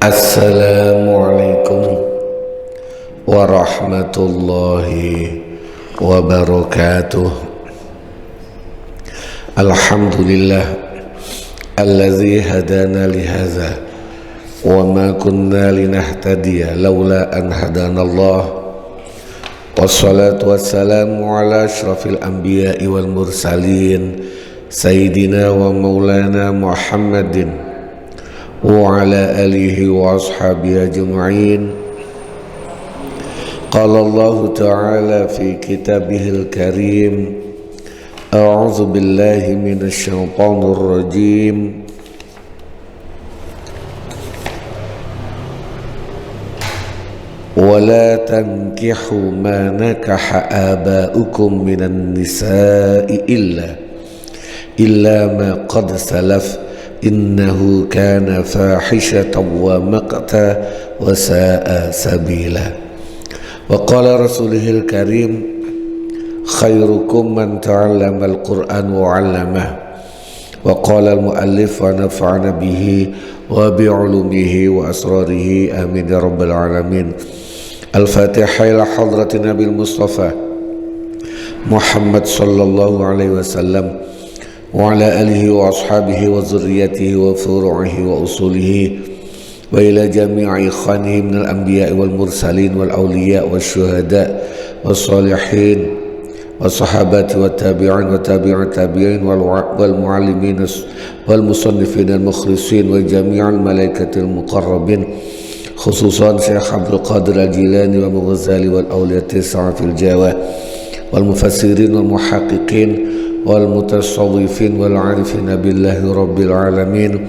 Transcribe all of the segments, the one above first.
Assalamualaikum warahmatullahi wabarakatuh. Alhamdulillah allazi hadana lihaza wa ma kunna linahtadiya laula an hadanallah. Wassalatu wassalamu ala asyrafil anbiya'i wal mursalin sayyidina wa maulana Muhammadin wa ala alihi wa ashabihi ajma'in. Qala Allah ta'ala fi kitabihil karim, a'udzu billahi minasy syaithanir rajim. Wa la tankihu ma nakaha aba'ukum minan nisa'i illa ma qad salaf innahu kana fahishatan wa maqta wa sa'a sabila. Wa qala rasulihil karim, khairukum man ta'allama al-Qur'an wa 'allamahu. Wa qala al-muallif wa nafa'ana bihi wa bi'ulumihi wa asrarihi amin ya rabbal alamin. Al-Fatihah ila hadratin Nabil Mustafa Muhammad sallallahu alaihi wasallam wa ala alihi wa ashabihi wa zurriyatihi wa furu'ihi wa usulihi wa ila jami'i ikhwanihi minal anbiya'i wal mursalin wal awliya' wal syuhada' wal salihin wal sahabati wa tabi'in wa tabi'in tabi'in wal mu'allimin wal musannifin al mukhlisin wa jami'al malaikatil muqarrabin, khususan Syekh Abdul Qadir al-Jilani wa Mughazali wal awliyati sa'afil jawa wal mufassirin wal muhaqqiqin wal mutasawwifin wal arifin billahi rabbil alamin,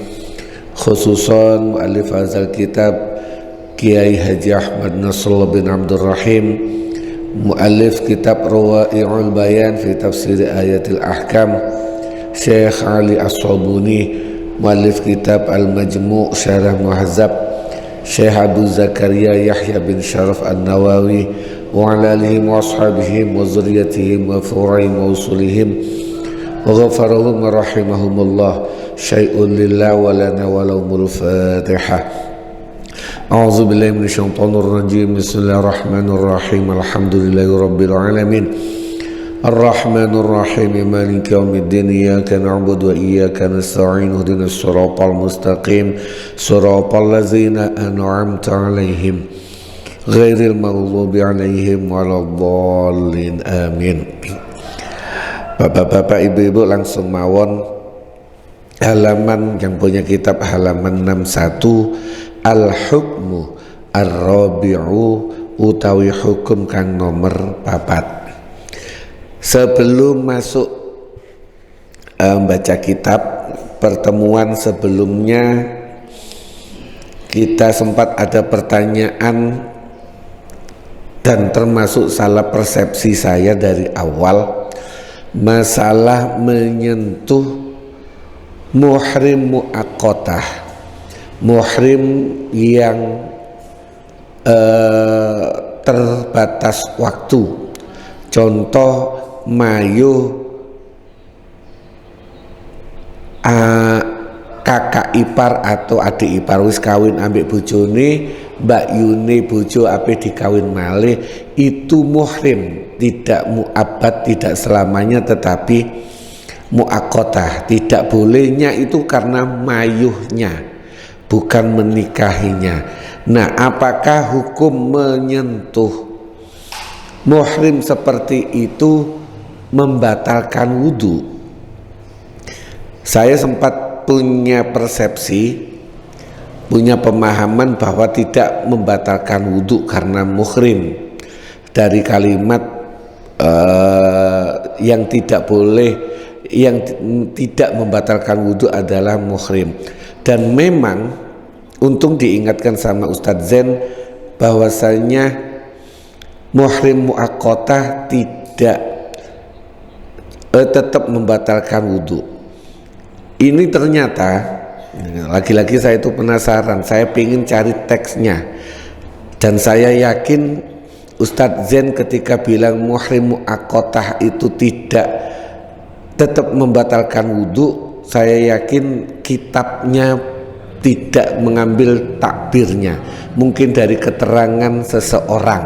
khususan muallif hazal kitab Kiai Haji Ahmad Nasrullah bin Abdul Rahim, muallif kitab Rawai'ul Bayan fi tafsir ayatil ahkam Syekh Ali As-Sabuni, muallif kitab Al-Majmu' Syarah Muhazzab Syekh Abu Zakaria Yahya bin Syaraf An-Nawawi wa ala alihim wa ashabihim wa zurriyatihim wa furu'ihim wa usulihim wa ghafarahum wa rahimahumullah. Syai'un lillah wa lana wa lahumul Fatihah. A'udzu billahi minasy syaithanir rajim. Bismillahirrahmanirrahim. Alhamdulillahi rabbil alamin. Ar-Rahmanir Rahim. Maliki yaumiddin. Iyyaka na'budu wa iyyaka nasta'in. Ihdinas siratal mustaqim. Siratal ladzina an'amta 'alaihim ghairil maghdubi 'alaihim waladdallin. Amin. Bapak-bapak, ibu-ibu, langsung mawon halaman yang punya kitab halaman 61, Al-Hukmu Ar-Rabi'u utawi hukum kang nomor 4. Sebelum masuk baca kitab, pertemuan sebelumnya kita sempat ada pertanyaan dan termasuk salah persepsi saya dari awal, masalah menyentuh muhrim mu'aqqatah, muhrim yang terbatas waktu. Contoh mayu kakak ipar atau adik ipar wis kawin ambek bojone, mbak Yune bojo ape dikawin malih, itu muhrim, tidak mu'abbad, tidak selamanya, tetapi mu'aqqatah. Tidak bolehnya itu karena mayuhnya, bukan menikahinya. Nah, apakah hukum menyentuh muhrim seperti itu membatalkan wudu? Saya sempat punya persepsi, punya pemahaman bahwa tidak membatalkan wudu karena muhrim. Dari kalimat yang tidak boleh, yang tidak membatalkan wudu adalah muhrim. Dan memang untung diingatkan sama Ustadz Zen bahwasanya muhrim mu'aqqatah tidak tetap membatalkan wudu. Ini ternyata lagi-lagi saya itu penasaran, saya ingin cari teksnya, dan saya yakin Ustadz Zen ketika bilang muhrim mu'aqqatah itu tidak tetap membatalkan wudu, saya yakin kitabnya tidak mengambil takbirnya, mungkin dari keterangan seseorang.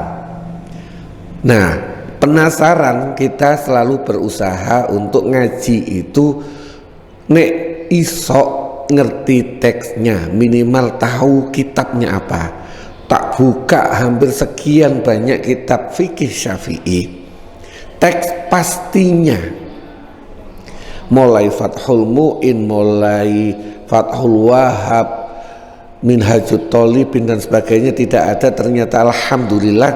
Nah, penasaran, kita selalu berusaha untuk ngaji itu nek iso ngerti teksnya, minimal tahu kitabnya apa. Tak buka hampir sekian banyak kitab fikih Syafi'i, teks pastinya mulai Fathul Mu'in, mulai Fathul Wahab, Minhajut Thalibin dan sebagainya tidak ada. Ternyata alhamdulillah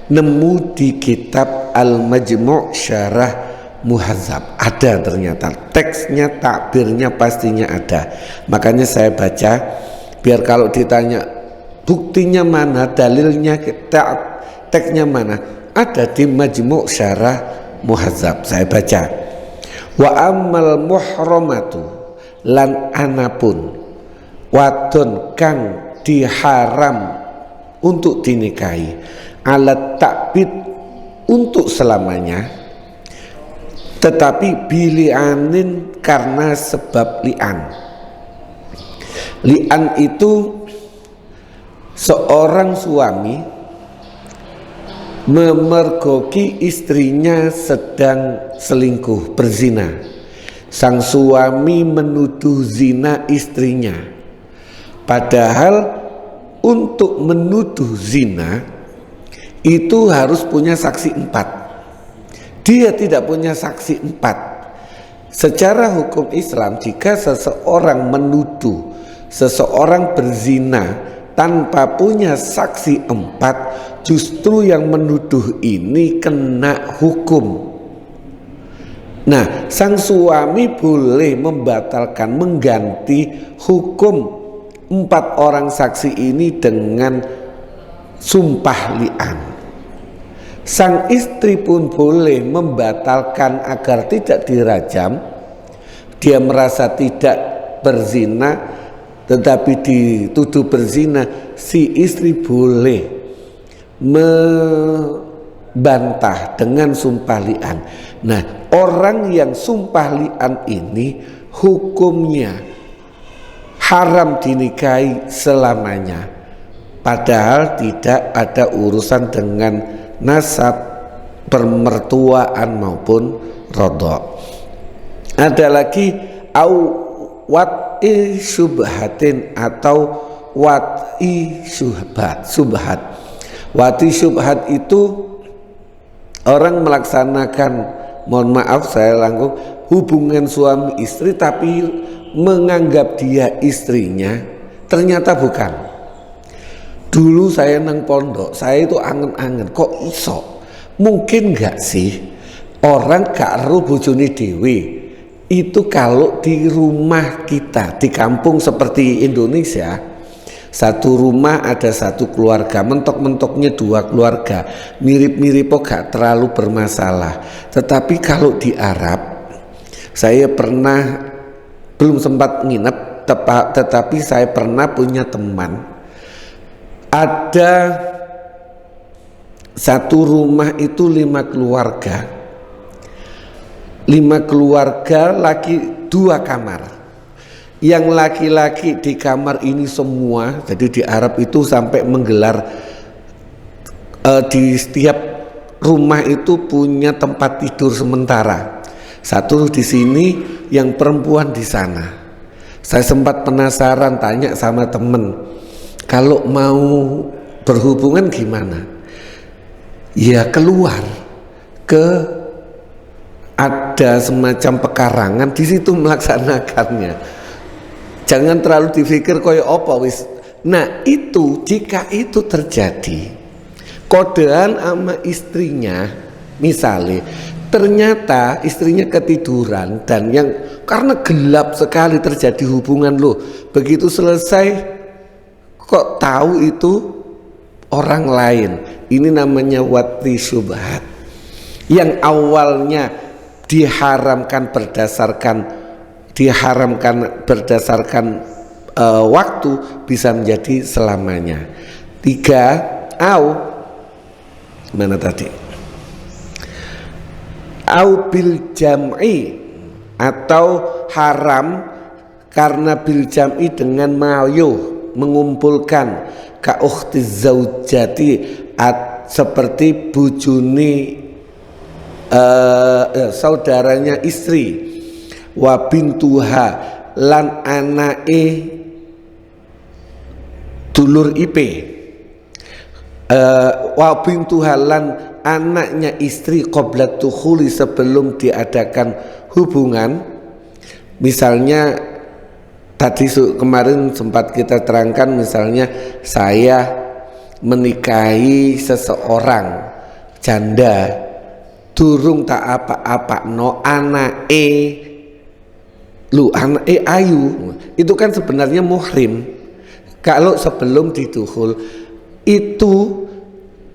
nemu di kitab Al-Majmu' Syarah Muhadzab ada, ternyata teksnya, takbirnya pastinya ada. Makanya saya baca biar kalau ditanya buktinya mana, dalilnya, teksnya mana, ada di Majmu' Syarah Muhadzab. Saya baca, wa ammal muhramatu lan anapun wadon kang diharam untuk dinikahi, alat takbid untuk selamanya, tetapi bilianin karena sebab li'an. Li'an itu seorang suami memergoki istrinya sedang selingkuh, berzina. Sang suami menuduh zina istrinya, padahal untuk menuduh zina itu harus punya saksi 4. Dia tidak punya saksi 4. Secara hukum Islam, jika seseorang menuduh seseorang berzina tanpa punya saksi 4, justru yang menuduh ini kena hukum. Nah, sang suami boleh membatalkan, mengganti hukum 4 orang saksi ini dengan sumpah li'an. Sang istri pun boleh membatalkan agar tidak dirajam. Dia merasa tidak berzina tetapi dituduh berzina, si istri boleh membantah dengan sumpah li'an. Nah, orang yang sumpah li'an ini hukumnya haram dinikahi selamanya, padahal tidak ada urusan dengan nasab, permertuaan maupun rodok. Ada lagi wat'i syubhatin atau wat'i subhat. Wat'i subhat itu orang melaksanakan, mohon maaf saya langgung, hubungan suami istri tapi menganggap dia istrinya, ternyata bukan. Dulu saya nang pondok, saya itu angen-angen, kok iso, mungkin gak sih orang gak ero bojone dhewe. Itu kalau di rumah kita, di kampung seperti Indonesia, satu rumah ada satu keluarga, mentok-mentoknya 2 keluarga, mirip-mirip kok gak terlalu bermasalah. Tetapi kalau di Arab, saya pernah, belum sempat nginep, tetapi saya pernah punya teman, ada satu rumah itu 5 keluarga, 5 keluarga laki 2 kamar. Yang laki-laki di kamar ini semua, jadi di Arab itu sampai menggelar di setiap rumah itu punya tempat tidur sementara. Satu di sini, yang perempuan di sana. Saya sempat penasaran tanya sama temen, kalau mau berhubungan gimana? Ya keluar ke, ada semacam pekarangan, di situ melaksanakannya. Jangan terlalu dipikir koyo apa wis. Nah, itu jika itu terjadi, kodean sama istrinya, misalnya ternyata istrinya ketiduran dan yang karena gelap sekali terjadi hubungan loh. Begitu selesai kok tahu itu orang lain. Ini namanya wat'i syubhat. Yang awalnya diharamkan berdasarkan waktu bisa menjadi selamanya. 3, mana tadi? Au bil jam'i, atau haram karena bil jam'i dengan mayuh mengumpulkan ka ukhti zaujati seperti bujuni saudaranya istri, wa bintuha lan anake dulur ipe, wa bintuha lan anaknya istri qabla tukhuli sebelum diadakan hubungan. Misalnya tadi kemarin sempat kita terangkan, misalnya saya menikahi seseorang janda durung tak apa-apa no anake ayu, itu kan sebenarnya muhrim kalau sebelum didukhul. Itu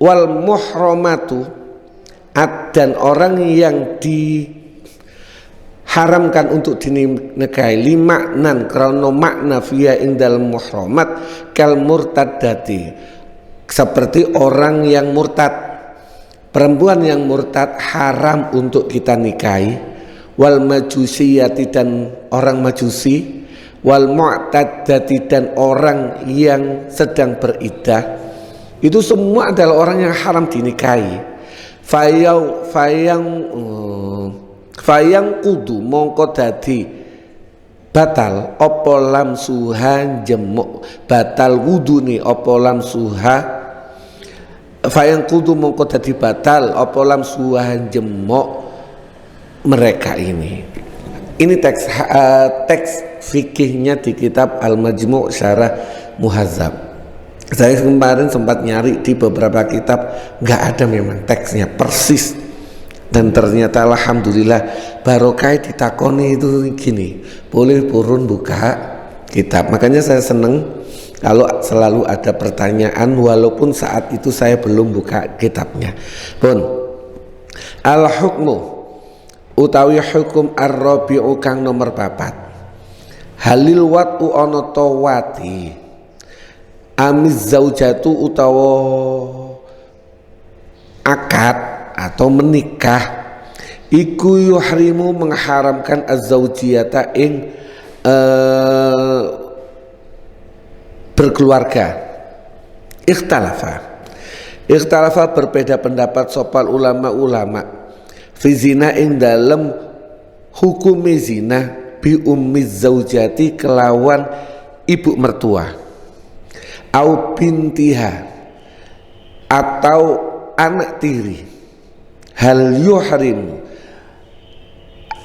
wal muhramatu dan orang yang diharamkan untuk dinikahi limaknan krana makna fiya ing dalem muhramat kal murtadati, seperti orang yang murtad. Perempuan yang murtad haram untuk kita nikahi, wal majusiyati dan orang majusi, wal mu'taddati dan orang yang sedang beriddah, itu semua adalah orang yang haram dinikahi. Fayang kudu mongko dadi batal apa lamsuha jemuk, batal wudune apa lamsuha, fayang kudu mongko dadi batal apa lamsuha jemuk mereka ini. Ini teks fikihnya di kitab Al-Majmu' Syarah Muhazzab. Saya kemarin sempat nyari di beberapa kitab, nggak ada memang teksnya persis. Dan ternyata alhamdulillah barokah ditakoni itu gini, boleh purun buka kitab. Makanya saya seneng kalau selalu ada pertanyaan walaupun saat itu saya belum buka kitabnya pun. Al-hukmu utawi hukum ar-rabi'u kang nomor 4, halil watu ana ta wati amiz zaujatu utawa akad atau menikah iku yuhrimu mengharamkan az-zaujiyata ing berkeluarga. Ikhtalafa berbeda pendapat sopal ulama fi zina ing dalem hukumi zina bi ummiz zaujati kelawan ibu mertua au bintiha atau anak tiri. Hal yuhrim,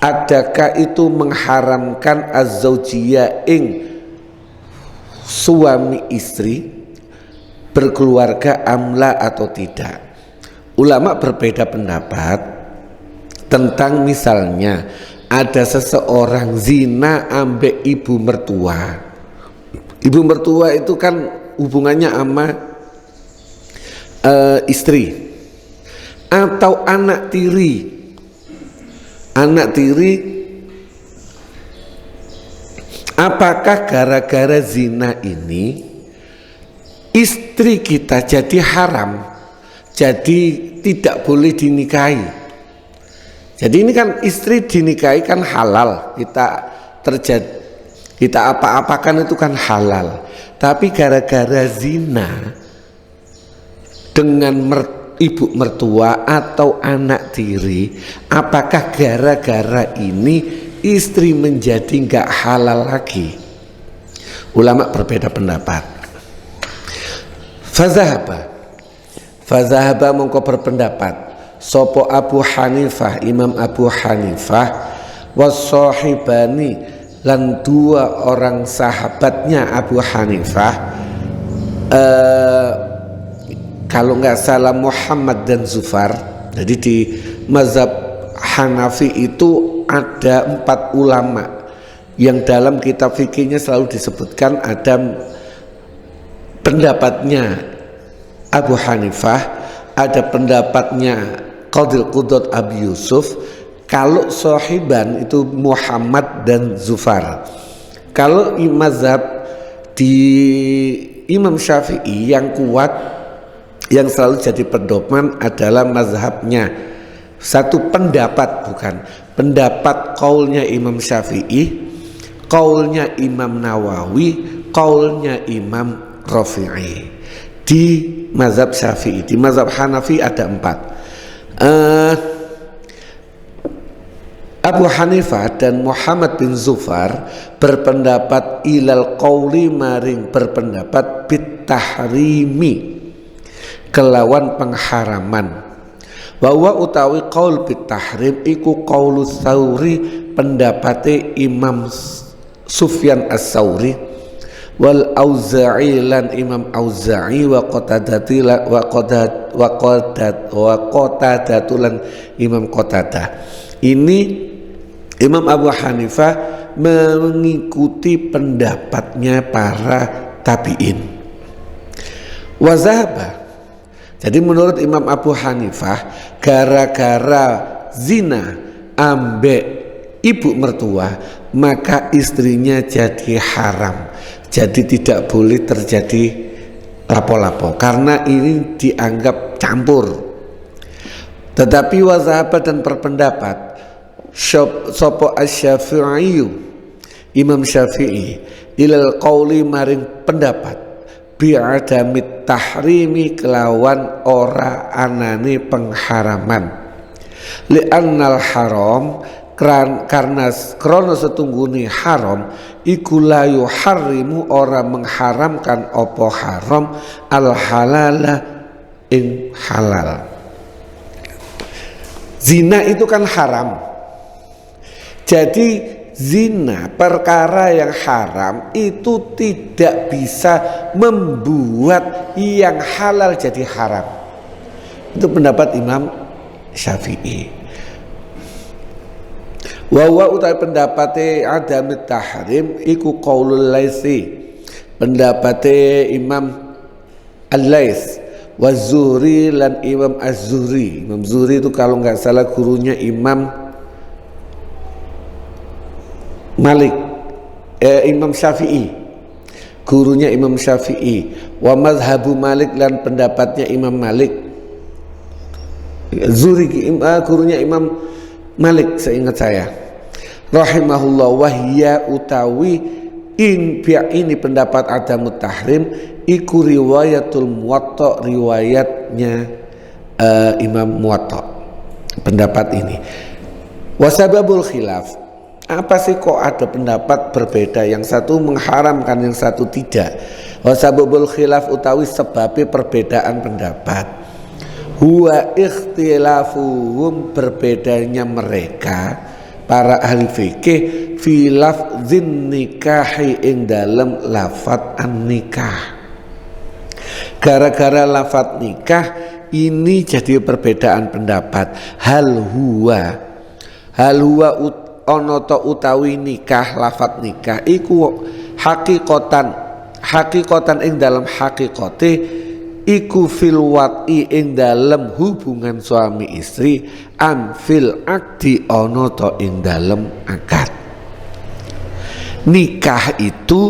adakah itu mengharamkan az-zaujiyah ing suami istri berkeluarga amla atau tidak? Ulama berbeda pendapat tentang misalnya ada seseorang zina ambek ibu mertua. Ibu mertua itu kan hubungannya sama istri, atau anak tiri. Anak tiri, apakah gara-gara zina ini istri kita jadi haram, jadi tidak boleh dinikahi? Jadi ini kan istri dinikahi kan halal, kita apa-apakan itu kan halal. Tapi gara-gara zina dengan ibu mertua atau anak tiri, apakah gara-gara ini istri menjadi nggak halal lagi? Ulama berbeda pendapat. Fazahaba mongko berpendapat sopo Abu Hanifah, Imam Abu Hanifah, wasohibani lan dua orang sahabatnya Abu Hanifah, kalau nggak salah Muhammad dan Zufar. Jadi di mazhab Hanafi itu ada 4 ulama yang dalam kitab fikihnya selalu disebutkan ada pendapatnya Abu Hanifah, ada pendapatnya Qadil Qudot Abi Yusuf. Kalau sohiban itu Muhammad dan Zufar. Kalau mazhab di Imam Syafi'i yang kuat, yang selalu jadi pedoman adalah mazhabnya, satu pendapat, bukan pendapat kaulnya Imam Syafi'i, Qaulnya Imam Nawawi, qaulnya Imam Rafi'i. Di mazhab Syafi'i, di mazhab Hanafi ada 4. Abu Hanifah dan Muhammad bin Zufar berpendapat ilal qauli maring berpendapat bitahrimi kelawan pengharaman. Wa utawi qaul bitahrim iku qaulus Tsauri pendapate Imam Sufyan As-Tsauri wal Auza'i lan Imam Auza'i wa Qatadati wa Qatadatulan Imam Qatadah. Ini Imam Abu Hanifah mengikuti pendapatnya para tabi'in. Wazahaba. Jadi menurut Imam Abu Hanifah, gara-gara zina ambek ibu mertua, maka istrinya jadi haram. Jadi tidak boleh terjadi lapo-lapo karena ini dianggap campur. Tetapi wazahaba dan berpendapat sopo asy-Syafi'i, Imam Syafi'i ilal qauli maring pendapat bi'adamit tahrimi kelawan ora anane pengharaman li'annal haram karena krono setungguni haram iku la yuharrimu ora mengharamkan opo haram al halala ing halal. Zina itu kan haram. Jadi zina, perkara yang haram itu tidak bisa membuat yang halal jadi haram. Itu pendapat Imam Syafi'i. Wa utawi pendapate adamit tahrim iku qaulul Laitsi. Pendapate Imam Al-Laits wa Zuhri lan Imam Az-Zuhri. Imam Zuhri itu kalau nggak salah gurunya Imam Malik, Imam Syafi'i, gurunya Imam Syafi'i. Wa mazhabu Malik lan pendapatnya Imam Malik. Zuhri gurunya Imam Malik seingat saya. Rahimahullah wahya utawi ini pendapat adamut tahrim iku riwayatul Muwatta, riwayatnya Imam Muwatta. Pendapat ini. Wasababul khilaf. Apa sih kok ada pendapat berbeda, yang satu mengharamkan yang satu tidak? Wasababul khilaf utawi sebabnya perbedaan pendapat. Huwa ikhtilafuhum berbedanya mereka para ahli fikih fi lafdzin nikahi ing dalem lafadz an-nikah. Gara-gara lafadz nikah ini jadi perbedaan pendapat. Hal huwa ono to utawi nikah, lafadz nikah iku hakikotan ing dalam hakikote iku fil wat'i ing dalam hubungan suami istri am fil akdi ono to ing dalam akad. Nikah itu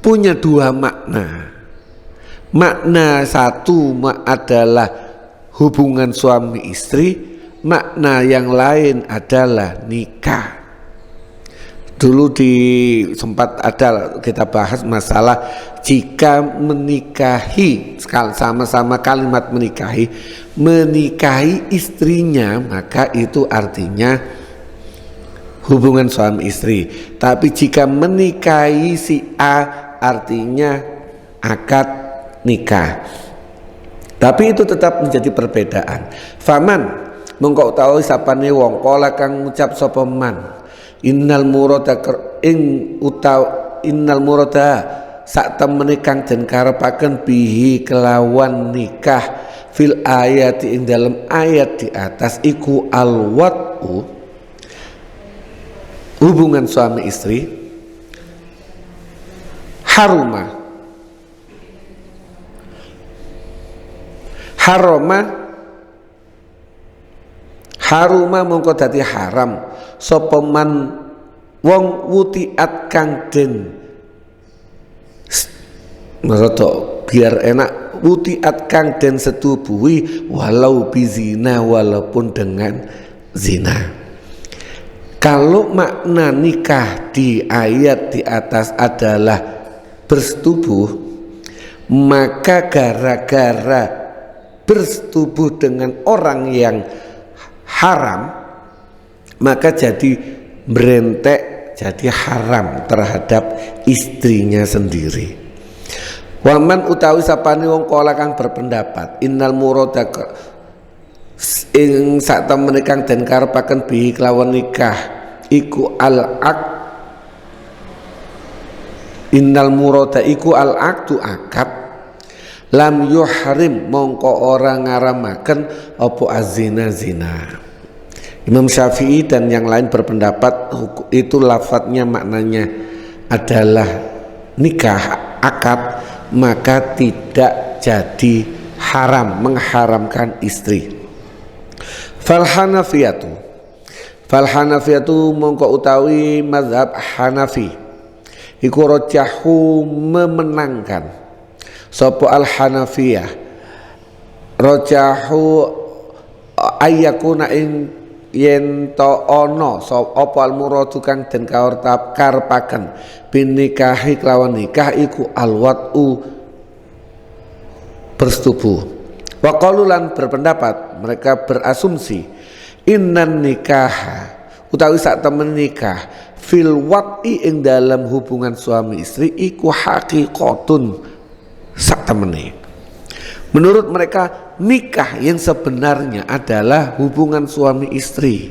punya dua makna. Makna satu adalah hubungan suami istri, makna yang lain adalah nikah. Dulu sempat ada kita bahas masalah jika menikahi, sama-sama kalimat menikahi istrinya, maka itu artinya hubungan suami istri. Tapi jika menikahi si A artinya akad nikah. Tapi itu tetap menjadi perbedaan. Faman mengkau tahu sapane wong kala kang ngucap sapa man innal murada sak temene kang den karepaken bihi kelawan nikah fil ayati ing dalam ayat di atas iku alwatu hubungan suami istri haruma mongko dadi haram sapa man wong wutiat kang den merotok biar enak wutiat kang den setubuhi walau bizina walaupun dengan zina. Kalau makna nikah di ayat di atas adalah bersetubuh, maka gara-gara bersetubuh dengan orang yang haram, maka jadi berentek, jadi haram terhadap istrinya sendiri. Waman utawi sapane wong kala kang berpendapat innal murada ing sak temene kang den karepaken bihi kelawan nikah iku al-aq, innal murada iku al-aqdu akad, lam yuhrim mongko ora ngaramaken apa azina zina. Imam Syafi'i dan yang lain berpendapat itu lafadznya maknanya adalah nikah akad, maka tidak jadi haram, mengharamkan istri. Fal Hanafiyatu mongko utawi mazhab Hanafi iku rojahu memenangkan sapa al Hanafiyah, rojahu ayyakuna ing yen to ana apa al muradu kang den karepaken bin nikahi kelawan nikah iku al wat'u bersetubuh. Wa qalulan berpendapat, mereka berasumsi innan nikah utawi sak temen nikah fil wat'i ing dalam hubungan suami istri iku haqiqatun sak temene. Menurut mereka nikah yang sebenarnya adalah hubungan suami istri.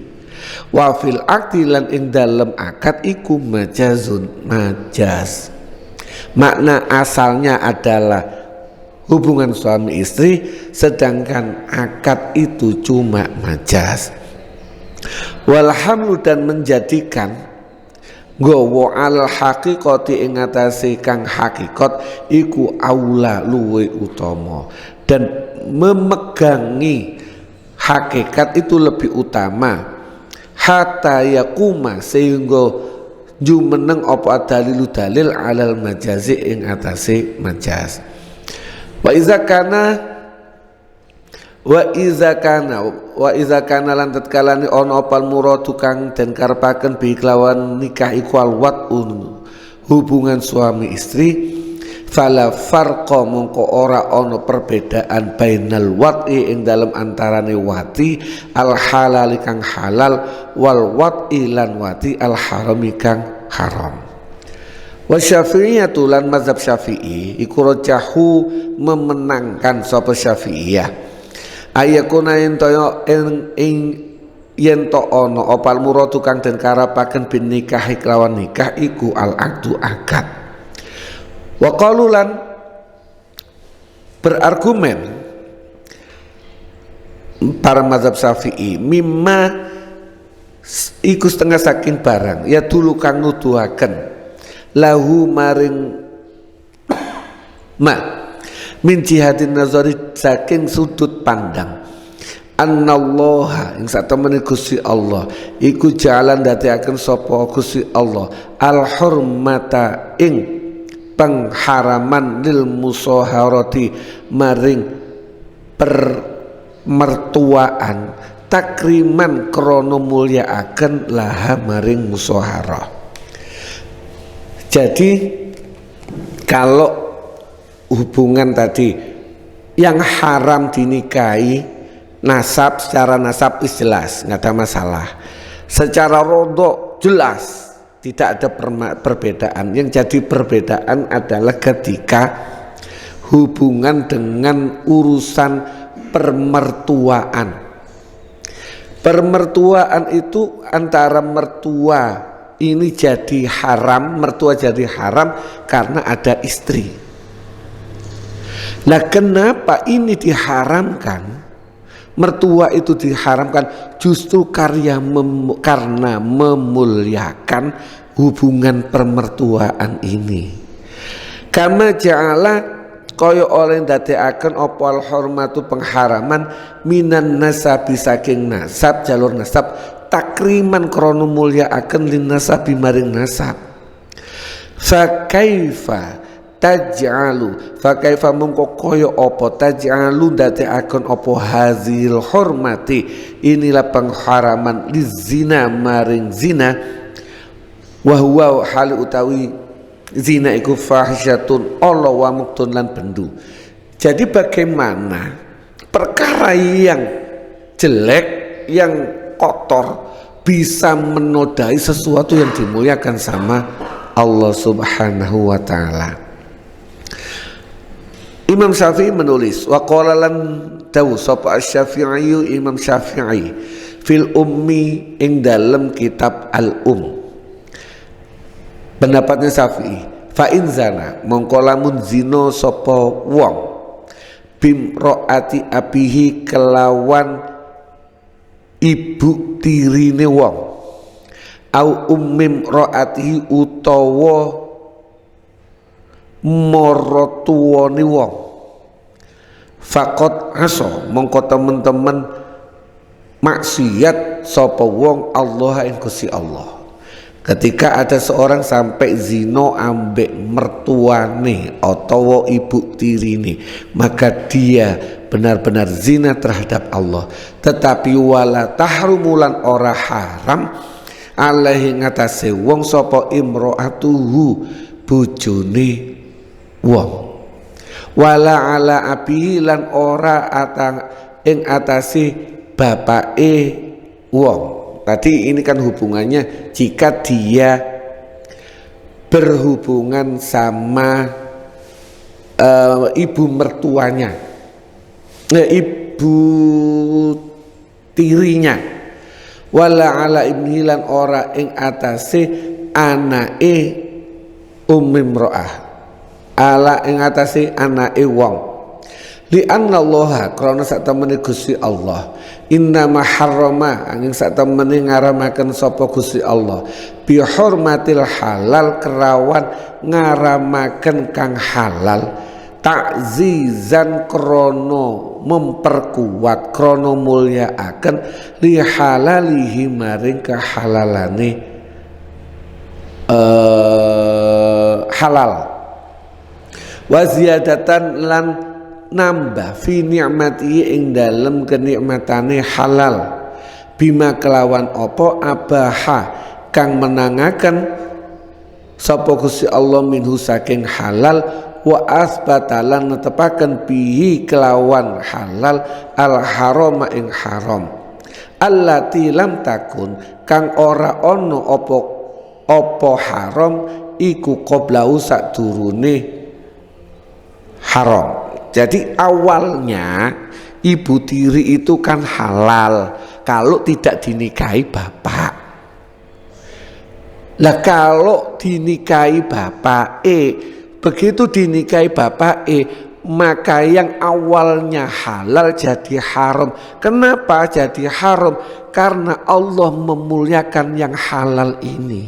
Wa fil aqdi lan ing dalam akad iku majazun, majaz. Makna asalnya adalah hubungan suami istri, sedangkan akad itu cuma majaz. Wal hamlu dan menjadikan gowo al haqiqati ing atase kang hakikat iku aula luwe utama, dan memegangi hakikat itu lebih utama hatta yakuma sehingga jumeneng apa dalilu dalil alal majazi ing atase majaz. Wa iza kana lan tatkalane ana opal muradu kang den karepaken bi kelawan nikah iku al wat'un hubungan suami istri, fala farqa mongko ora ana perbedaan bainal wat'i ing dalem antarane wati al halal kang halal wal wat'i lan wati al harami kang haram. Wa Syafi'iyatu lan mazhab Syafi'i iku rajahu memenangkan sapa Syafi'iyah ayakuna ing yen to ana opal muradu kang den karepaken bin nikah kelawan nikah iku al aqdu akad. Wa qalulan berargumen para mazhab Syafi'i mimma iku setengah saking barang ya dulu kang nuduhaken lahu maring ma min jihadin nazari saking sudut pandang annallaha ing satemene Gusti Allah iku jalan dadiaken sapa Gusti Allah al hurmata ing pengharaman lil musaharati maring permertuaan takriman krana mulyakaken laha maring musaharah. Jadi kalau hubungan tadi yang haram dinikahi nasab, secara nasab jelas nggak ada masalah, secara rodok jelas tidak ada perbedaan. Yang jadi perbedaan adalah ketika hubungan dengan urusan permertuaan. Permertuaan itu antara mertua ini jadi haram, mertua jadi haram karena ada istri. Nah, kenapa ini diharamkan? Mertua itu diharamkan justru karena memuliakan hubungan permertuaan ini. Kama ja'ala kaya oleh ndadekaken apa al hormatu pengharaman minan nasabi saking nasab, jalur nasab takriman krana mulyakaken lin nasabi maring nasab. Fa kaifa taj'alu fa kaifa mungko kaya apa taj'alu ndadekaken apa hazil hurmati inilah pengharaman lizina maring zina wa huwa hal utawi zina iku fahisyatun Allah wa muktun lan bendu. Jadi bagaimana perkara yang jelek yang kotor bisa menodai sesuatu yang dimuliakan sama Allah Subhanahu wa taala. Imam Syafi'i menulis wa qala lan dawu sapa Asy-Syafi'i Imam Syafi'i fil ummi ing dalem kitab al-um. Pendapatnya Syafi'i fa in zana mongko lamun zina sapa wong bimroati abihi kelawan ibu tirine wong au ummim roatihi utawa maratuwane wong faqat asa mongko temen-temen maksiat sapa wong Allah ing Gusti Allah. Ketika ada seorang sampai zina ambek mertuane atau ibu tirine, maka dia benar-benar zina terhadap Allah. Tetapi wala tahrumulan ora haram alaihi ngatasi wong sapa imro'atuhu bojone wong. Wala ala abihi lan ora atang ing atase bapake wong. Tadi ini kan hubungannya jika dia berhubungan sama ibu mertuanya, ibu tirinya. Wala ala ibnihi lan ora ing atase anake ummimro'ah, ala ing atase anake wong. Li anna Allah krana sak temene Gusti Allah inna ma harrama angin sak temene ngaramaken sapa Gusti Allah bi hurmatil halal kerawan ngaramaken kang halal ta'zizan krono memperkuat krono mulyaaken li halalihi maring kehalalane halal wa ziyadatan lan nambah fi ni'mati ing dalem kenikmatane halal bima kelawan apa abaha kang menangaken sapa Gusti Allah minhu saking halal wa asbatalan netepaken bihi kelawan halal al harama ing haram allati lam takun kang ora ana apa haram iku qablau sadurune haram. Jadi awalnya ibu tiri itu kan halal kalau tidak dinikahi bapak. Lah kalau dinikahi bapak begitu dinikahi bapak maka yang awalnya halal jadi haram. Kenapa jadi haram? Karena Allah memuliakan yang halal ini.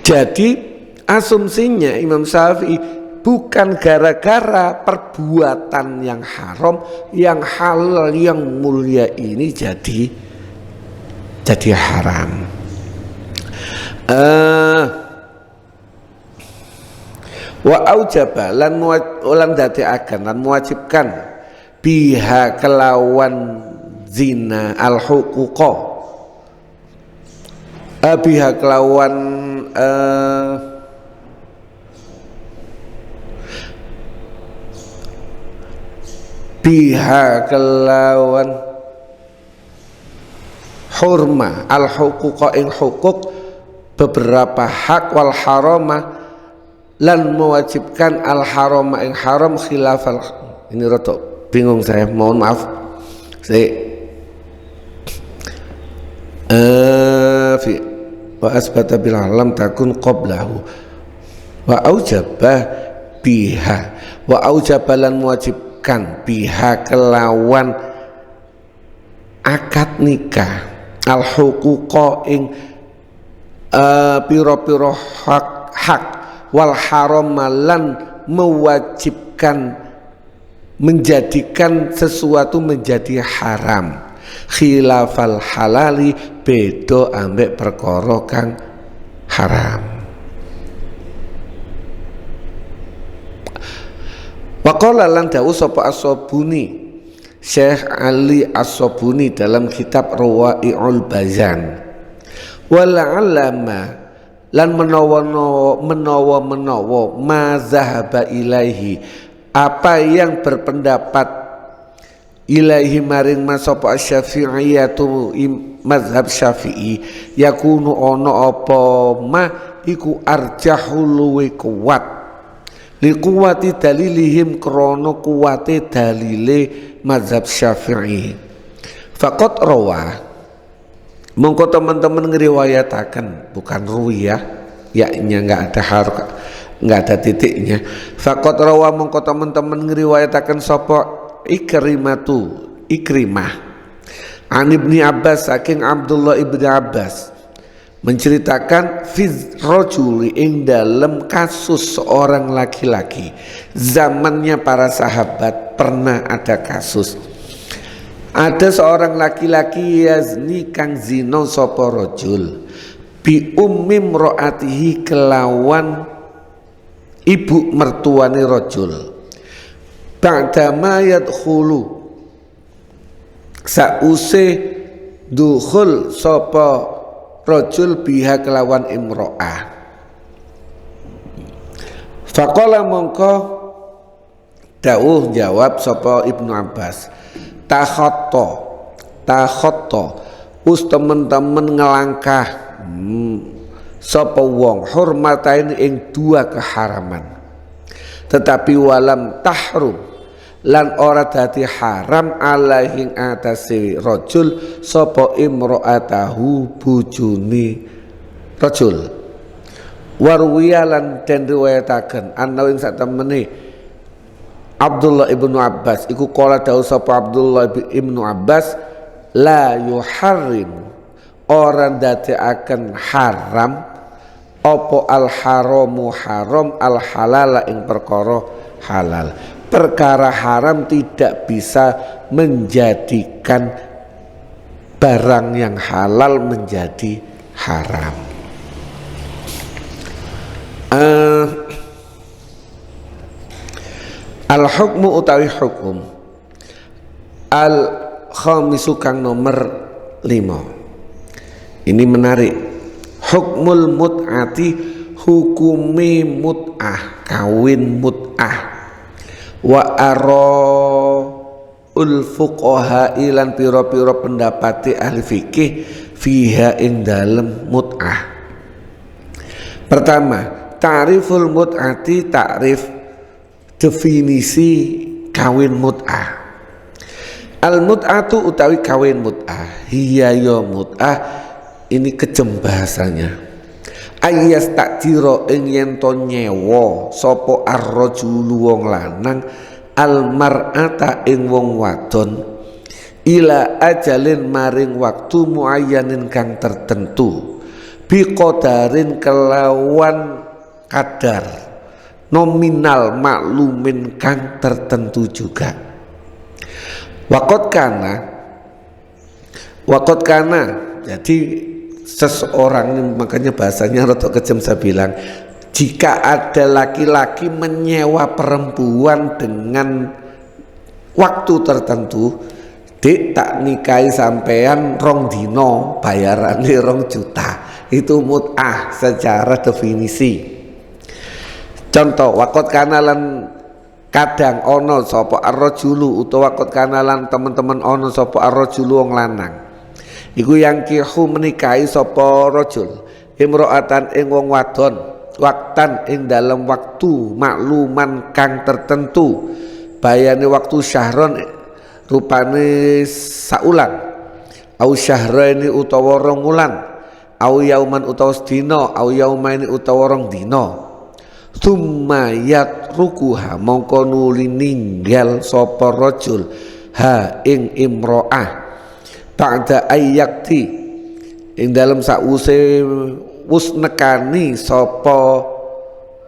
Jadi asumsinya Imam Syafi'i bukan gara-gara perbuatan yang haram, yang halal, yang mulia ini jadi haram. Wa aujaba lan dadekaken lan mewajibkan biha kelawan zina al huquqa biha kelawan biha kelawan hurma al huquqa ing hukuk beberapa hak wal harama lan mewajibkan al harama ing haram khilafal. Ini rotok bingung saya, mohon maaf fi wa asbata bil alam takun qablahu wa aujabah biha wa aujabalan mewajibkan biha kelawan akad nikah al huquqa ing piro-piro hak wal haramalan mewajibkan menjadikan sesuatu menjadi haram khilafal halali beda ambek perkara kang haram. Waqala lan dawuh sapa As-Sabuni, Syekh Ali As-Sabuni dalam kitab Rawai'ul Bazan, wala'allama lan menawa ma zahaba ilaihi apa yang berpendapat ilaihi maring masapa Syafi'iyatu mazhab Syafi'i yakunu ono apa ma iku arjahul luwe kuat liquwati dalilihim krono kuwate dalile mazhab Syafi'i. Faqat rawa mongko teman-teman ngriwayataken, bukan ruwiyah, ya-nya enggak ada harka, enggak ada titiknya. Faqat rawa mongko teman-teman ngriwayataken sapa Ikrimah an Ibni Abbas saking Abdullah ibni Abbas menceritakan fiz rajuli ing dalam kasus seorang laki-laki. Zamannya para sahabat pernah ada kasus, ada seorang laki-laki yazni kang zina sapa rajul bi ummi mraatihi kelawan ibu mertuane rajul ba'da ma yadkhulu sause dukhul sapa rajul biha kelawan imro'ah. Faqala mongko dawuh jawab sapa Ibnu Abbas, takhatta us temen-temen ngelangkah sapa wong hurmatain ing dua keharaman, tetapi walam tahrum lan ora dadi haram alaihi atase rajul sapa imro'atahu bojone rajul. Warwiya lan den riwayataken ana ing satemene Abdullah ibnu Abbas iku kala dawuh sapa Abdullah ibnu Abbas la yuharrim ora ndadekaken haram apa al haramu haram al halala ing perkara halal. Perkara haram tidak bisa menjadikan barang yang halal menjadi haram. Al-hukmu utawi hukum al-khamisu kang nomor 5. Ini menarik. Hukmul mut'ati hukumi mut'ah, kawin mut'ah. Wa ul fuqaha ilan pira-pira pendapati ahli fikih fiha ing dalem mut'ah. Pertama, ta'riful mut'ati, ta'rif definisi kawin mut'ah. Al mut'atu utawi kawin mut'ah, hiya ya mut'ah ini kejem bahasanya. Ayas takdiro ing yen to nyewa sapa ar-rajulu wong lanang al-mar'ata ing wong wadon ila ajalin maring waktu muayyanin kang tertentu biqadarin kelawan kadar nominal maklumin kang tertentu juga. Wakot kana jadi seseorang, makanya bahasanya rotok kejam saya bilang, jika ada laki-laki menyewa perempuan dengan waktu tertentu, dik tak nikahi sampean 2 dino bayarannya 2 juta, itu mut'ah secara definisi. Contoh, wakot kanalan kadang ono sapa ar-rajulu utawa wakot kanalan teman-teman ono sapa ar-rajulu wong lanang iku yang kihu menikahi sapa rajul imro'atan ing wong wadon waktan ing dalam waktu makluman kang tertentu bayane waktu syahron rupane saulan au syahraini utawa 2 wulan au yauman utawa sedina au yaumaini utawa 2 dina tsumma yatrukuha mongko nuli ninggal sapa rajul ha ing imro'ah ba'da ayyakti ing dalam sause wus nekani sapa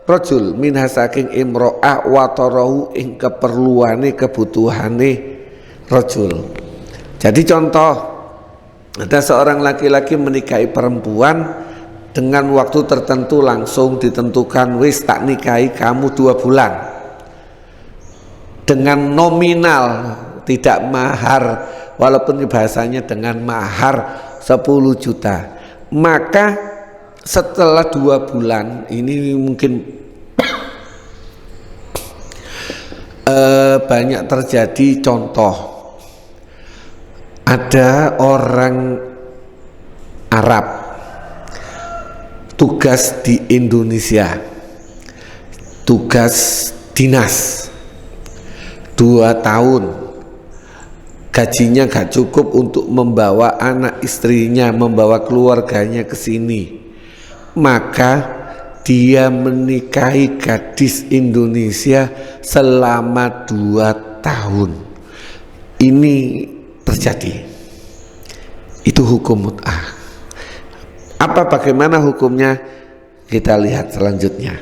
rajul minha saking imro'ah watarahu ing keperluane kebutuhane rajul. Jadi contoh, ada seorang laki-laki menikahi perempuan dengan waktu tertentu langsung ditentukan, wis tak nikahi kamu 2 bulan. dengan nominal, tidak mahar, walaupun bahasanya dengan mahar 10 juta. Maka setelah 2 bulan, ini mungkin banyak terjadi contoh, ada orang Arab tugas di Indonesia, tugas dinas 2 tahun, gajinya gak cukup untuk membawa anak istrinya, membawa keluarganya ke sini. Maka dia menikahi gadis Indonesia selama 2 tahun. Ini terjadi. Itu hukum mut'ah. Bagaimana hukumnya? Kita lihat selanjutnya.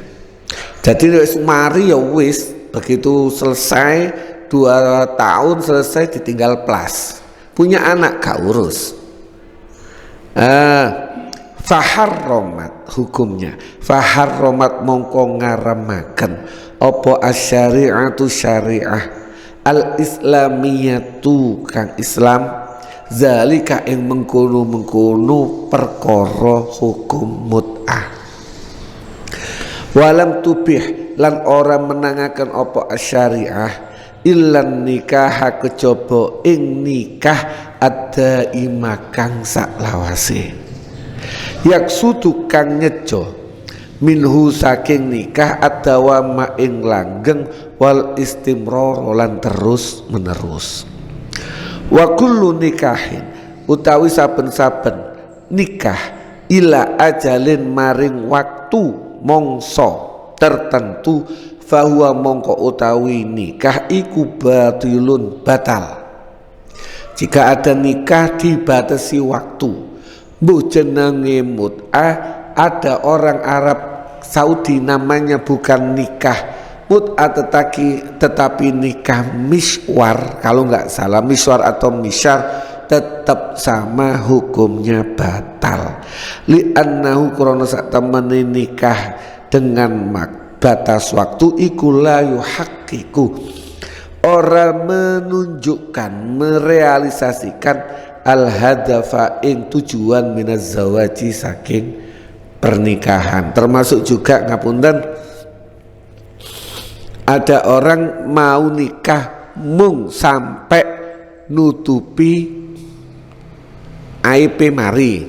Jadi mari ya wis, begitu selesai 2 tahun selesai ditinggal plus, punya anak gak urus. Faharromat hukumnya, faharromat mongko ngaramaken opo asyari'atu syari'ah al-islamiyatu kang Islam zalika ing mengkono perkara hukum mut'ah. Walam tubih lan ora menangaken opo asyari'ah illan nikah kejaba ing nikah ada imakang saklawase. Yaksudu kang nyejo minhu saking nikah adawama ing langgeng wal istimrar lan terus menerus. Wa kullu nikahin utawi saben-saben nikah ila ajalin maring waktu mongso tertentu fahuwa mongko utawi nikah iku batilun batal. Jika ada nikah dibatasi waktu, bu jenenge mut'ah, ada orang Arab Saudi namanya bukan nikah mut'ah tetapi nikah miswar, kalau nggak salah miswar atau misyar, tetap sama hukumnya batal. Li'annahu krono sak temene nikah dengan batas waktu iku la yuhaqqiqu, orang menunjukkan, merealisasikan al-hadafa ing tujuan minaz zawaji saking pernikahan. Termasuk juga ngapunten, ada orang mau nikah mung sampai nutupi aib mari,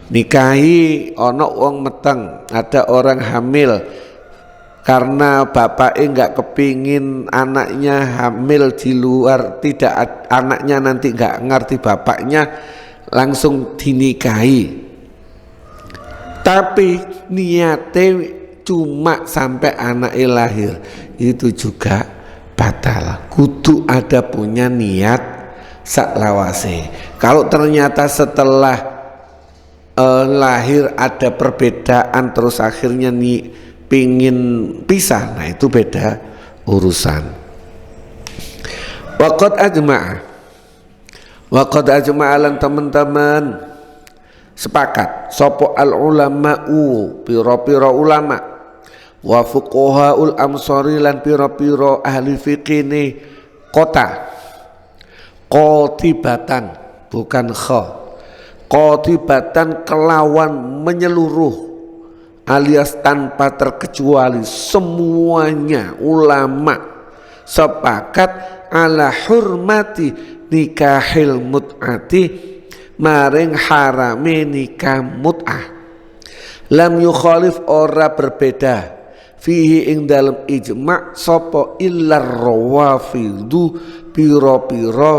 nikahi ono wong meteng, ada orang hamil karena bapaknya nggak kepingin anaknya hamil di luar, tidak anaknya nanti nggak ngerti bapaknya, langsung dinikahi. Tapi niatnya cuma sampai anaknya lahir, itu juga batal. Kudu ada punya niat saklawase. Kalau ternyata setelah lahir ada perbedaan terus akhirnya pingin pisah, nah itu beda urusan. Waqad ajma'a lan teman-teman sepakat sopo al ulama'u piro-piro ulama wa fuqahaul amsari lan piro-piro ahli fiqih kota, qotibatan bukan kha, qotibatan kelawan menyeluruh alias tanpa terkecuali semuanya ulama sepakat ala hurmati nikahil mut'ati maring harame nikah mut'ah. Lam yukhalif ora berbeda fihi ing dalam ijma' sapa illar rawafidu piro-piro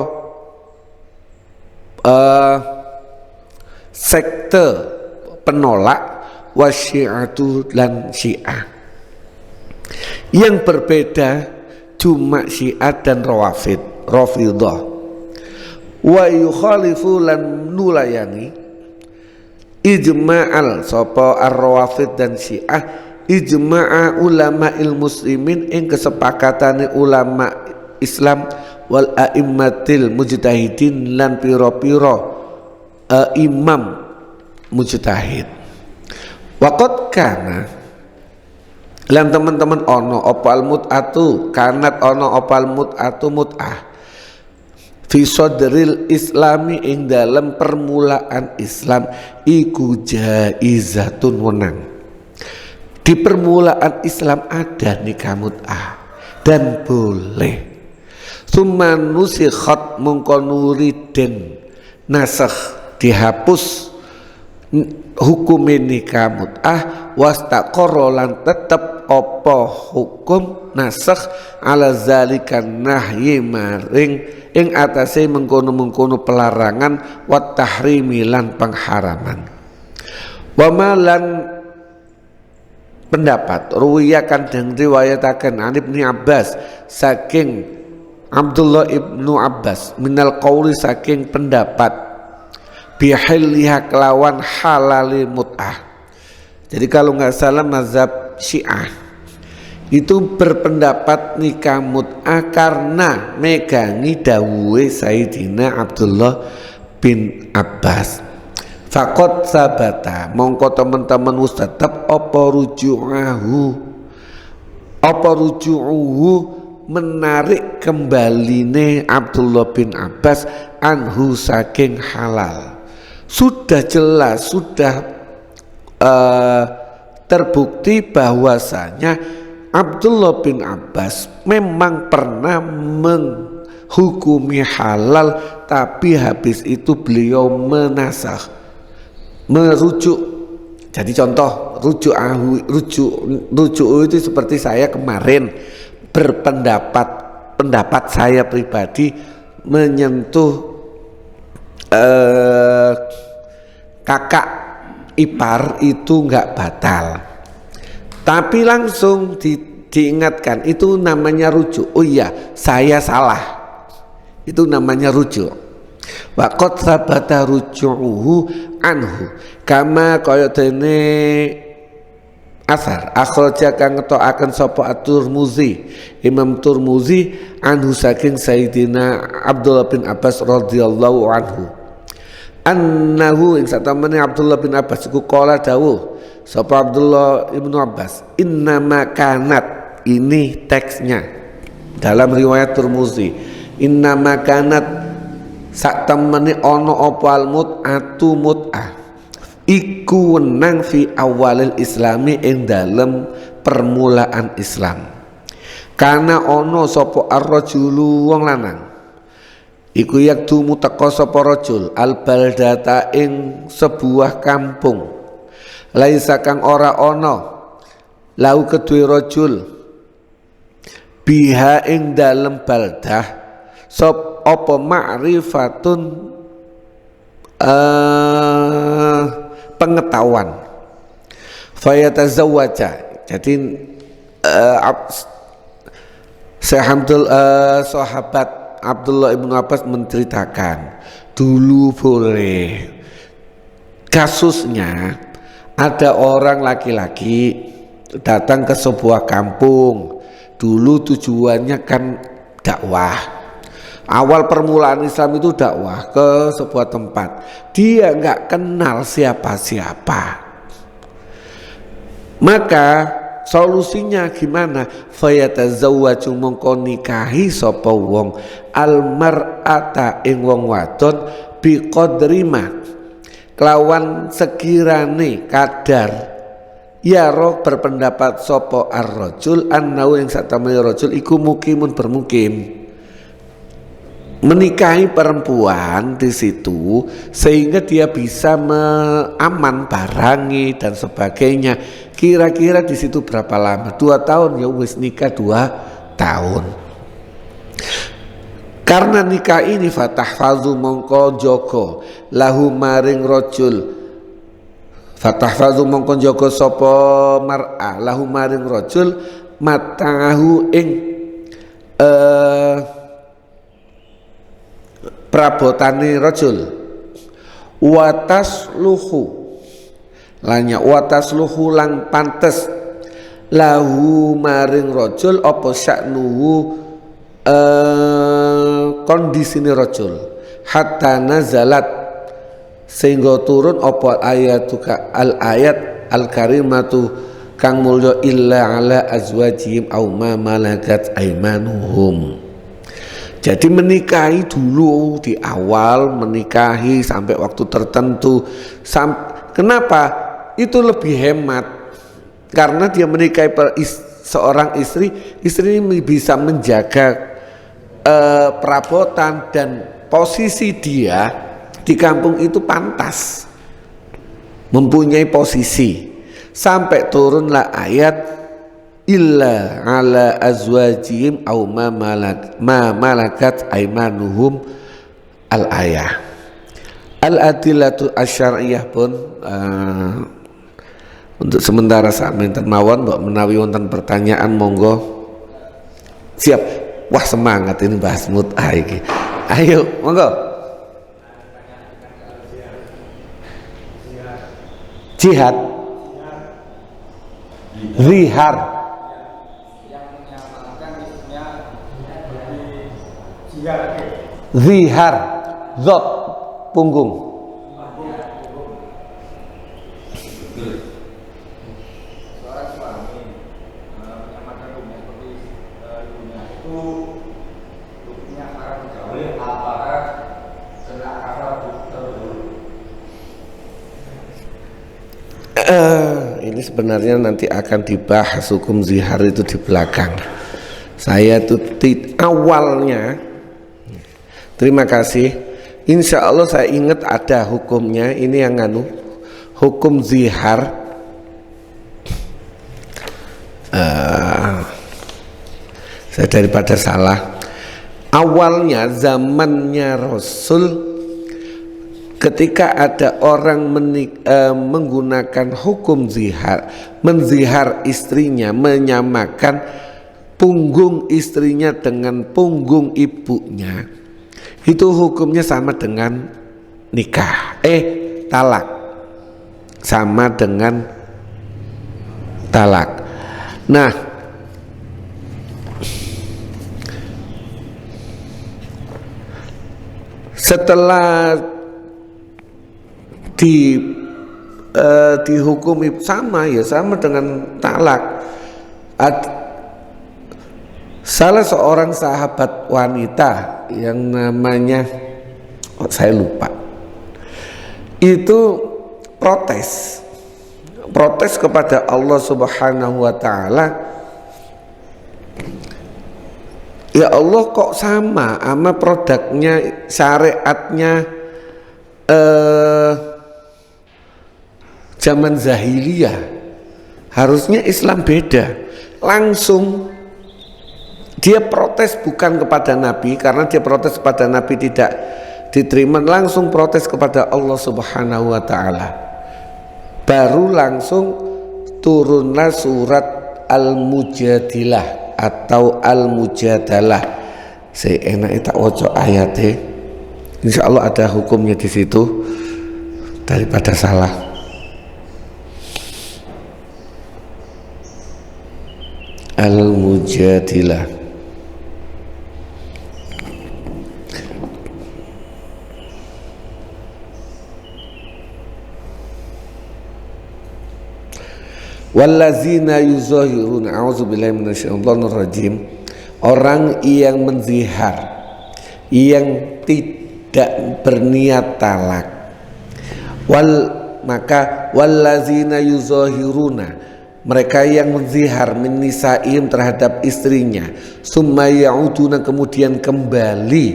sekte penolak wasyi'atu lan syiah. Yang berbeda cuma syiah dan rafidah. Wa yukhalifu lan nulayani ijma'al sapa ar-rawafid dan syiah ijma'a ulama'il muslimin ing kesepakatane ulama Islam wal a'immatil mujtahidin lan pira-pira imam mujtahid. Waqad kana Lan teman-teman ono opal mut'atu kanat ono opal mut'atu mut'ah fi sadril islami ing dalam permulaan Islam iku jaizatun wenang. Di permulaan Islam ada nikah mut'ah dan boleh. Tsumma nusikhat mungko nuriden nasakh dihapus hukum nikah mut'ah wastaqarra lan tetep apa hukum nasakh ala zalika nahyi maring ing atase mengkono-mengkono pelarangan wa tahrimi lan pengharaman. Wa malan pendapat ruwiya kan den riwayataken an Ibnu Abbas saking Abdullah ibnu Abbas minal qauli saking pendapat bihilliha kelawan halali mut'ah. Jadi kalau nggak salah mazhab Syiah itu berpendapat nikah mut'ah karena megangi dawuhe Sayyidina Abdullah bin Abbas. Fakot sabata mongko teman-teman wis tetep apa ruju'uhu menarik kembaline Abdullah bin Abbas anhu saking halal. Sudah jelas, sudah terbukti bahwasanya Abdullah bin Abbas memang pernah menghukumi halal, tapi habis itu beliau menasakh, merujuk. Jadi contoh rujuk itu seperti saya kemarin pendapat saya pribadi menyentuh kakak ipar itu enggak batal, tapi langsung diingatkan itu namanya rujuk. Oh iya, saya salah, itu namanya rujuk. Wa qad sabata ruju'uhu anhu kama kaya dene asar akhraja kang ngetokaken sapa at-Tirmidzi Imam Tirmidzi anhu saking Sayyidina Abdullah bin Abbas radhiyallahu anhu annahu ing satamene Abdullah bin Abbas iku qala dawuh sapa Abdullah ibnu Abbas innama kanat, ini teksnya dalam riwayat Tirmidzi, innama kanat sak temene ana apa al-mut'atu mut'ah iku wenang fi awalil islami ing dalem permulaan Islam. Karena ana sapa ar-rajulu wong lanang iku yakdumu teka sapa rajul al-baldata ing sebuah kampung laisa kang ora ana lau kedue rajul biha ing dalem baldah sop apa ma'rifatun pengetahuan fayatazawwaja. Jadi sahabat Abdullah ibnu Abbas menceritakan dulu boleh kasusnya ada orang laki-laki datang ke sebuah kampung. Dulu tujuannya kan dakwah. Awal permulaan Islam itu dakwah ke sebuah tempat. Dia nggak kenal siapa-siapa. Maka solusinya gimana? Fayatazawwaju mongko nikahi sapa wong almar'ata ing wong wadon biqadrima kelawan sekirane kadar ya roh berpendapat sapa ar-rajul annau ing satamene rajul iku mukimun bermukim, menikahi perempuan di situ sehingga dia bisa aman barangi dan sebagainya. Kira-kira di situ berapa lama? 2 tahun ya wis nikah 2 tahun. Karena nikah ini fatahfazu mongko joko lahu maring rajul, fatahfazu mongko joko sapa mar'a lahu maring rajul matahu ing prabotane rajul watas luhu lanya watas luhu lang pantes lahu maring rajul apa sya'nuhu kondisine rajul hatta nazalat sehingga turun apa ayatuka al ayat al karimatu kang mulya illa ala azwajihim aw ma malakat aymanuhum. Jadi menikahi dulu di awal, menikahi sampai waktu tertentu. Kenapa? Itu lebih hemat. Karena dia menikahi seorang istri ini bisa menjaga perabotan dan posisi dia di kampung itu pantas, mempunyai posisi. Sampai turunlah ayat illa ala azwajihim aw ma malakat aymanuhum al-ayah. Al-adillatu asyariyah pun untuk sementara sakmenten mawon mbok menawi wonten pertanyaan monggo. Siap. Wah semangat ini bahas mut'ah iki. Ayo monggo. Jihad. Zihar. Zihar. Zot punggung. Ini sebenarnya nanti akan dibahas hukum zihar itu di belakang. Saya tuh awalnya, terima kasih. Insya Allah saya ingat ada hukumnya. Ini yang hukum zihar. Saya daripada salah. Awalnya zamannya Rasul, ketika ada orang menggunakan hukum zihar, menzihar istrinya, menyamakan punggung istrinya dengan punggung ibunya, itu hukumnya sama dengan nikah, talak, sama dengan talak. Nah, setelah dihukumi sama dengan talak. Salah seorang sahabat wanita yang namanya saya lupa, itu protes kepada Allah Subhanahu wa taala. Ya Allah, kok sama produknya, syariatnya zaman zahiliyah, harusnya Islam beda. Langsung dia protes, bukan kepada Nabi, karena dia protes kepada Nabi tidak diterima, langsung protes kepada Allah Subhanahu wa taala. Baru langsung turunlah surat Al-Mujadilah atau Al-Mujadalah. Saya enak tak waca ayatnya. Insya Allah ada hukumnya di situ daripada salah. Al-Mujadilah. Wallazina yuzahiruna, a'udzubillahi minasyaitonir rajim. Orang yang menzihar, yang tidak berniat talak, maka wallazina yuzahiruna, mereka yang menzihar min nisaim terhadap istrinya, summa ya'uduna, kemudian kembali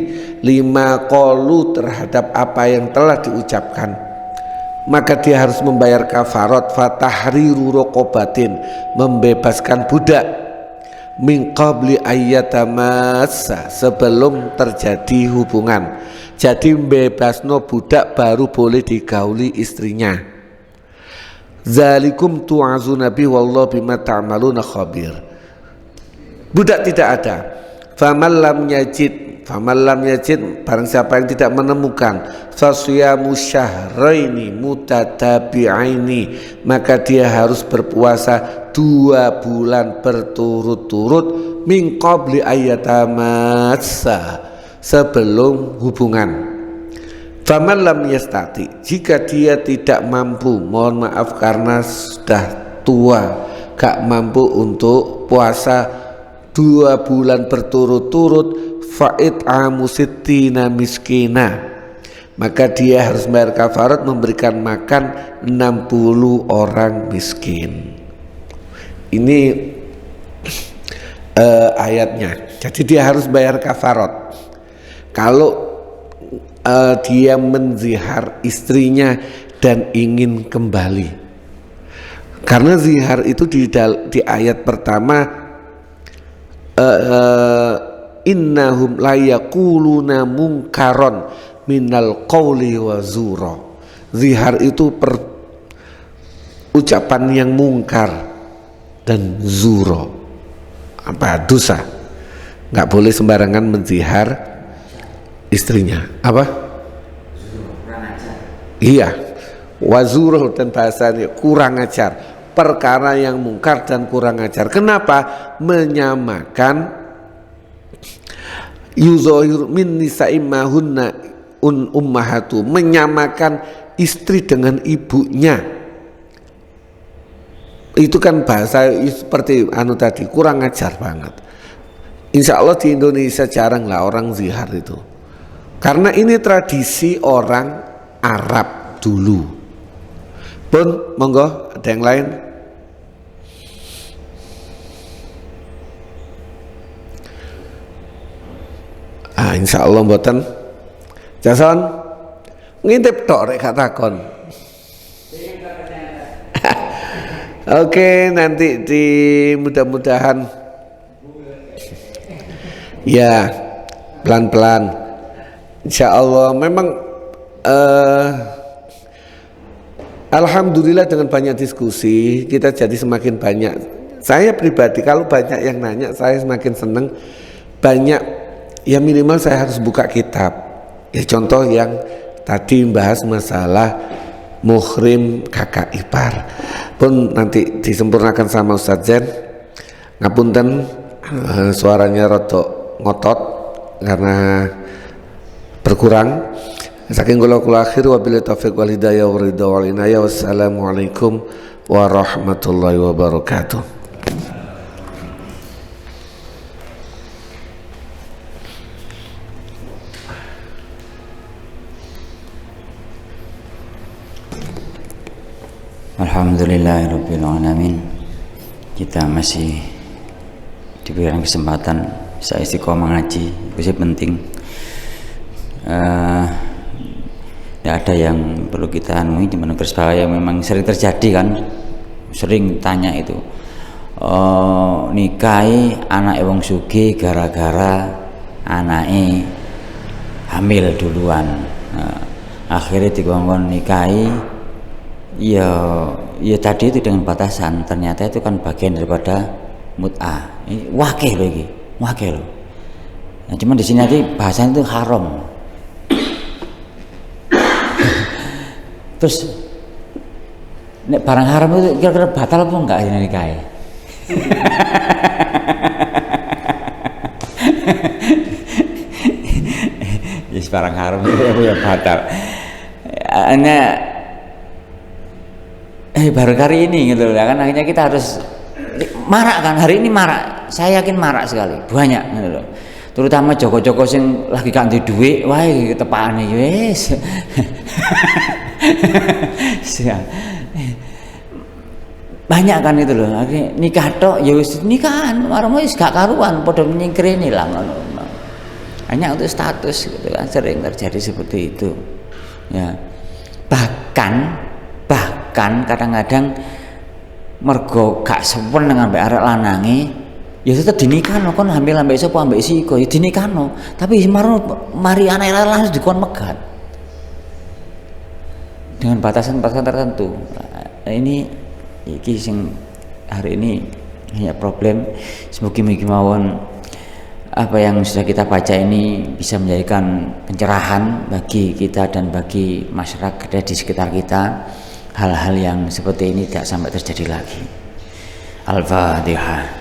lima qalu terhadap apa yang telah diucapkan, maka dia harus membayar kafarat, fatahriru raqabatin, membebaskan budak, min qabli ayyatamassa, sebelum terjadi hubungan. Jadi bebasno budak baru boleh digauli istrinya. Zalikum tu'azuna bi wallahu bima ta'maluna khabir. Budak tidak ada. Faman lam yajid, barang siapa yang tidak menemukan, fasyamu syahraini mutatabi'aini, maka dia harus berpuasa 2 bulan berturut-turut, min qabli ayyatamassa, sebelum hubungan. Faman lam yastati, jika dia tidak mampu, mohon maaf karena sudah tua, gak mampu untuk puasa 2 bulan berturut-turut, fa'it'amu sittina miskina, maka dia harus bayar kafarat memberikan makan 60 orang miskin. Ini ayatnya. Jadi dia harus bayar kafarat kalau dia menzihar istrinya dan ingin kembali. Karena zihar itu di ayat pertama, innahum la yaquluna munkaron minal qawli wa zura. Zihar itu ucapan yang mungkar dan zura, apa, dosa. Nggak boleh sembarangan menzihar istrinya. Apa? Iya, wazuro, dan bahasanya kurang ajar, perkara yang mungkar dan kurang ajar. Kenapa? Menyamakan yuzohir min nisa'im mahunna ummahatu, menyamakan istri dengan ibunya. Itu kan bahasa seperti tadi, kurang ajar banget. Insya Allah di Indonesia jarang lah orang zihar itu, karena ini tradisi orang Arab dulu. Pun monggo, ada yang lain? Insya Allah mboten. Jason ngintip tok rek gak takon. Oke, nanti mudah-mudahan ya pelan-pelan. Insya Allah memang alhamdulillah dengan banyak diskusi kita jadi semakin banyak. Saya pribadi kalau banyak yang nanya saya semakin seneng. Banyak, ya minimal saya harus buka kitab. Ya contoh yang tadi membahas masalah muhrim kakak ipar pun nanti disempurnakan sama Ustadz Zen. Ngapunten suaranya rodok ngotot karena berkurang. Saking kula akhir, wabillahi taufiq wal hidayah wa ridha wal inayah. Wassalamualaikum warahmatullahi wabarakatuh. Alhamdulillahirabbil alamin. Kita masih diberikan kesempatan bisa istiqomah ngaji, itu sih penting. Tidak ada yang perlu kita anui, dimana yang memang sering terjadi kan, sering tanya itu nikahi anak wong sugih gara-gara anake hamil duluan. Akhirnya dikongkon nikahi, ya tadi itu dengan batasan, ternyata itu kan bagian daripada mut'ah. Ini wakil loh, ini wakil loh. Nah, cuman di sini nanti bahasanya itu haram. Terus nek barang haram itu kira-kira batal apa enggak ini nikahi? Yes, barang haram itu ya batal. Baru kali ini gitu kan, akhirnya kita harus marak kan, hari ini marak, saya yakin marak sekali, banyak gitu loh. Terutama joko-joko sing lagi ganti duit, wah ketepaan nih wes. Banyak kan itu loh, akhirnya nikah tok, ya wis nikahan, orang wis gak karuan, podo nyingkrini lah. Hanya untuk status gitu kan, sering terjadi seperti itu. Ya, bahkan kadang-kadang mergo gak seneng ambek arek lanange, ya tetep dinikahno, kon hamil ambek sapa ambek siko ya dinikahno, tapi mari anak langsung dikon megat dengan batasan-batasan tertentu. Nah, ini sing hari ini hanya problem. Semoga mawon apa yang sudah kita baca ini bisa menjadikan pencerahan bagi kita dan bagi masyarakat di sekitar kita. Hal-hal yang seperti ini tidak sampai terjadi lagi. Al-Fatihah.